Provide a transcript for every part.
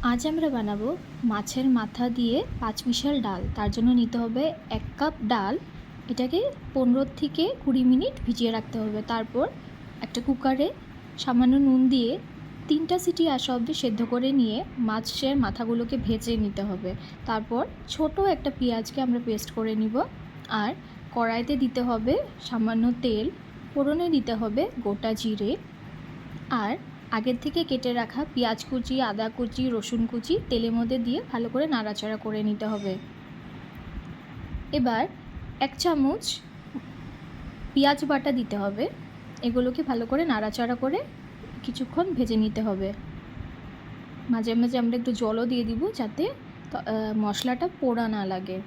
আজ আমরা বানাবো মাছের মাথা দিয়ে পাঁচমিশাল ডাল। তার জন্য নিতে হবে 1 কাপ ডাল। এটাকে 15 থেকে 20 মিনিট ভিজিয়ে রাখতে হবে। তারপর একটা কুকারে সামান্য নুন দিয়ে 3টা সিটি আসা অবধি সেদ্ধ করে নিয়ে মাছের মাথাগুলোকে ভেজে নিতে হবে। তারপর ছোট একটা পেঁয়াজকে আমরা পেস্ট করে নিব। আর কড়াইতে দিতে হবে সামান্য তেল, ফোড়নে দিতে হবে গোটা জিরে আর আগের থেকে কেটে রাখা পেঁয়াজ কুচি, আদা কুচি, রসুন কুচি তেলের মধ্যে দিয়ে ভালো করে নাড়াচাড়া করে নিতে হবে। এবার 1 চামচ পেঁয়াজ বাটা দিতে হবে। এগুলোকে ভালো করে নাড়াচাড়া করে কিছুক্ষণ ভেজে নিতে হবে। মাঝে মাঝে আমরা একটু জলও দিয়ে দিব যাতে মশলাটা পোড়া না লাগে।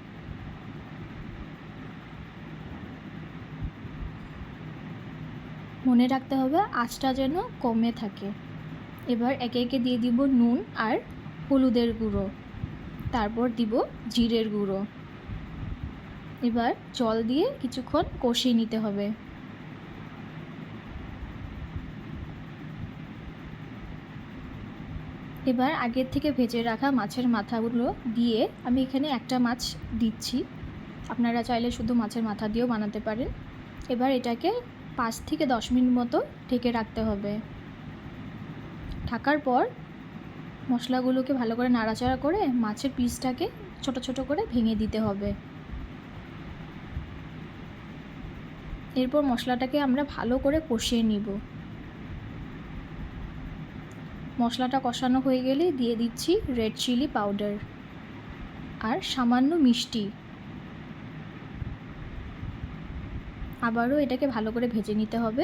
মনে রাখতে হবে আঁচটা যেন কমে থাকে। এবার একে একে দিয়ে দিব নুন আর হলুদের গুঁড়ো, তারপর দিব জিরের গুঁড়ো। এবার জল দিয়ে কিছুক্ষণ কষিয়ে নিতে হবে। এবার আগের থেকে ভেজে রাখা মাছের মাথাগুলো দিয়ে আমি এখানে একটা মাছ দিচ্ছি। আপনারা চাইলে শুধু মাছের মাথা দিয়েও বানাতে পারেন। এবার এটাকে 5 থেকে 10 মিনিট মতো ঢেকে রাখতে হবে। ঢাকার পর মশলাগুলোকে ভালো করে নাড়াচাড়া করে মাছের পিসটাকে ছোট ছোট করে ভেঙে দিতে হবে। এরপর মশলাটাকে আমরা ভালো করে কষিয়ে নিব। মশলাটা কষানো হয়ে গেলে দিয়ে দিচ্ছি রেড চিলি পাউডার আর সামান্য মিষ্টি। আবারও এটাকে ভালো করে ভেজে নিতে হবে।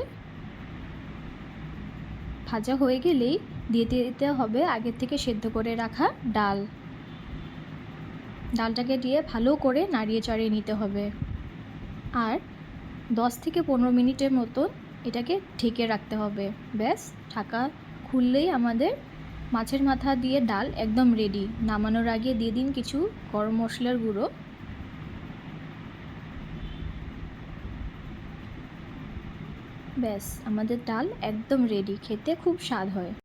ভাজা হয়ে গেলেই দিয়ে দিতে হবে আগের থেকে সেদ্ধ করে রাখা ডাল। ডালটাকে দিয়ে ভালো করে নাড়িয়ে চাড়িয়ে নিতে হবে। আর 10 থেকে 15 মিনিটের মতো এটাকে ঢেকে রাখতে হবে। ব্যাস, ঢাকা খুললেই আমাদের মাছের মাথা দিয়ে ডাল একদম রেডি। নামানোর আগে দিয়ে দিন কিছু গরম মশলার গুঁড়ো। ব্যাস, আমাদের ডাল একদম রেডি। খেতে খুব স্বাদ হয়।